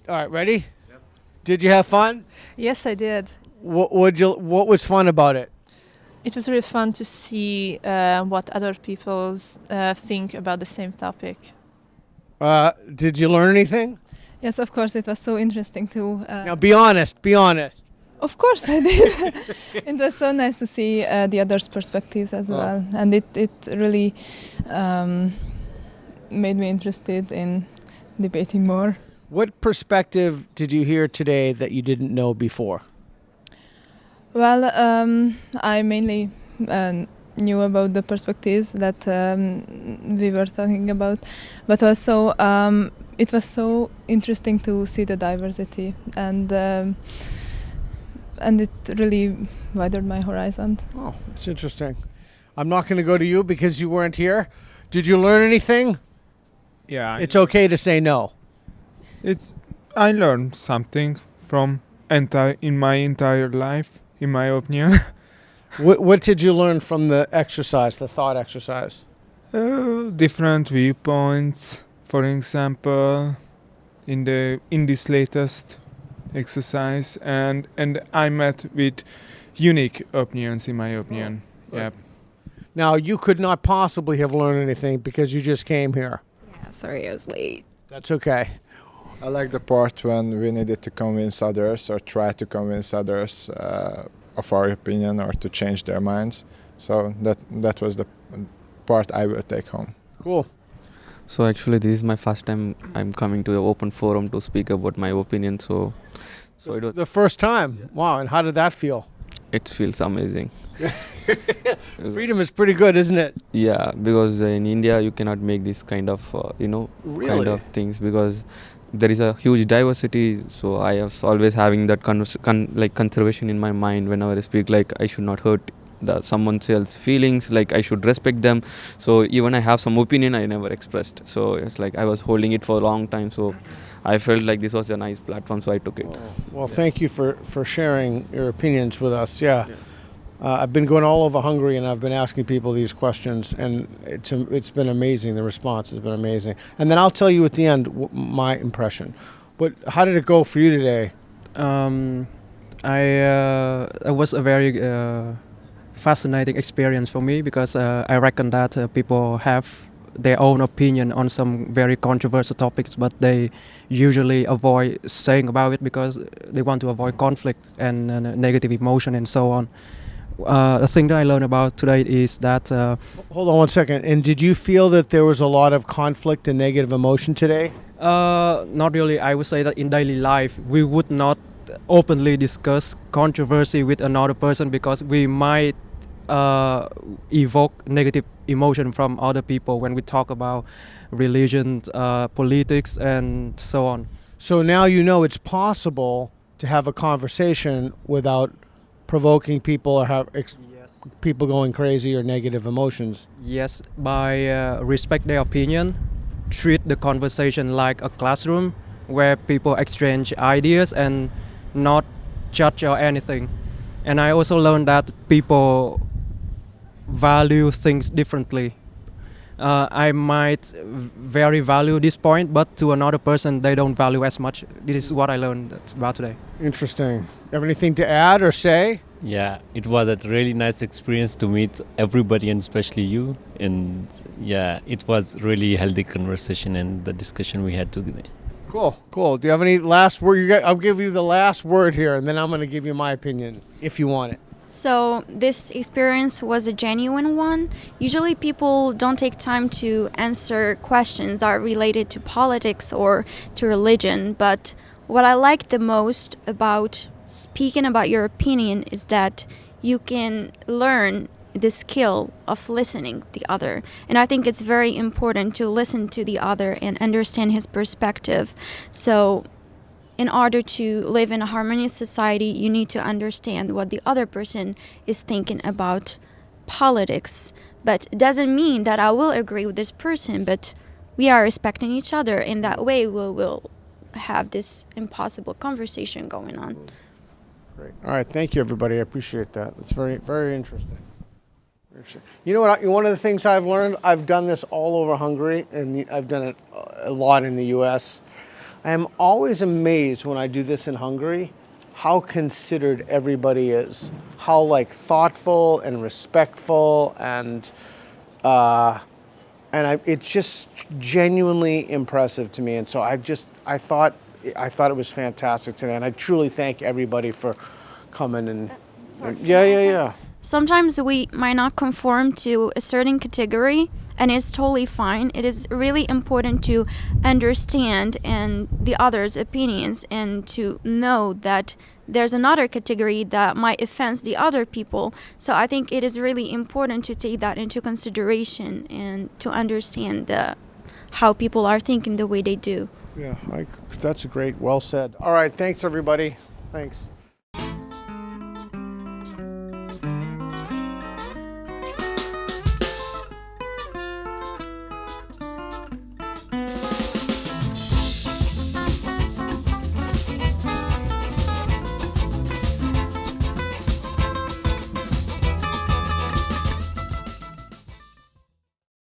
All right, ready? Did you have fun? Yes, I did. What was fun about it? It was really fun to see what other people think about the same topic. Did you learn anything? Yes, of course, it was so interesting to. Now be honest. Be honest. Of course, I did. It was so nice to see the others' perspectives as well, and it really made me interested in debating more. What perspective did you hear today that you didn't know before? Well, I mainly knew about the perspectives that we were talking about, but also it was so interesting to see the diversity, and it really widened my horizon. Oh, it's interesting. I'm not going to go to you because you weren't here. Did you learn anything? Yeah, It's okay to say no. I learned something from in my entire life, in my opinion. What did you learn from the exercise, the thought exercise? Different viewpoints, for example, in this latest exercise, and I met with unique opinions, in my opinion. Yeah. Now, you could not possibly have learned anything because you just came here. Yeah, sorry I was late. That's okay. I like the part when we needed to convince others or try to convince others of our opinion or to change their minds. So that was the part I will take home. Cool. So actually, this is my first time I'm coming to an open forum to speak about my opinion. So it was The first time. Wow. And how did that feel? it feels amazing. Freedom is pretty good, isn't it? Yeah, because in India you cannot make this kind of kind Really? of things because there is a huge diversity. So I was always having that conservation in my mind whenever I speak. Like I should not hurt someone else's feelings. Like I should respect them. So even I have some opinion I never expressed. So it's like I was holding it for a long time. So I felt like this was a nice platform. So I took it. Well, thank you for sharing your opinions with us. Yeah. I've been going all over Hungary and I've been asking people these questions, and it's been amazing. The response has been amazing. And then I'll tell you at the end my impression. But how did it go for you today? It was a very fascinating experience for me because I reckon that people have their own opinion on some very controversial topics, but they usually avoid saying about it because they want to avoid conflict and negative emotion and so on. The thing that I learned about today is that Hold on one second. And did you feel that there was a lot of conflict and negative emotion today? not really. I would say that in daily life we would not openly discuss controversy with another person because we might evoke negative emotion from other people when we talk about religion, politics, and so on. So now you know it's possible to have a conversation without provoking people or have people going crazy or negative emotions. Yes, by respect their opinion, treat the conversation like a classroom where people exchange ideas and not judge or anything. And I also learned that people value things differently. I might very value this point, but to another person they don't value as much. This is what I learned about today. Interesting. You have anything to add or say? Yeah, it was a really nice experience to meet everybody and especially you. And yeah, it was really healthy conversation and the discussion we had today. Cool. Do you have any last word? I'll give you the last word here, and then I'm going to give you my opinion if you want it. So this experience was a genuine one. Usually people don't take time to answer questions that are related to politics or to religion, but what I like the most about speaking about your opinion is that you can learn the skill of listening the other. And I think it's very important to listen to the other and understand his perspective. So in order to live in a harmonious society, you need to understand what the other person is thinking about politics. But it doesn't mean that I will agree with this person, but we are respecting each other. In that way, we will have this impossible conversation going on. Great. All right. Thank you, everybody. I appreciate that. It's very, very interesting. You know what? One of the things I've learned, I've done this all over Hungary, and I've done it a lot in the U.S. I am always amazed when I do this in Hungary, how considered everybody is, how like thoughtful and respectful, and it's just genuinely impressive to me. And so I thought it was fantastic today, and I truly thank everybody for coming and yeah. Sometimes we might not conform to a certain category, and it's totally fine. It is really important to understand and the others' opinions and to know that there's another category that might offend the other people. So I think it is really important to take that into consideration and to understand how people are thinking the way they do. Yeah, that's a great, well said. All right, thanks everybody. Thanks.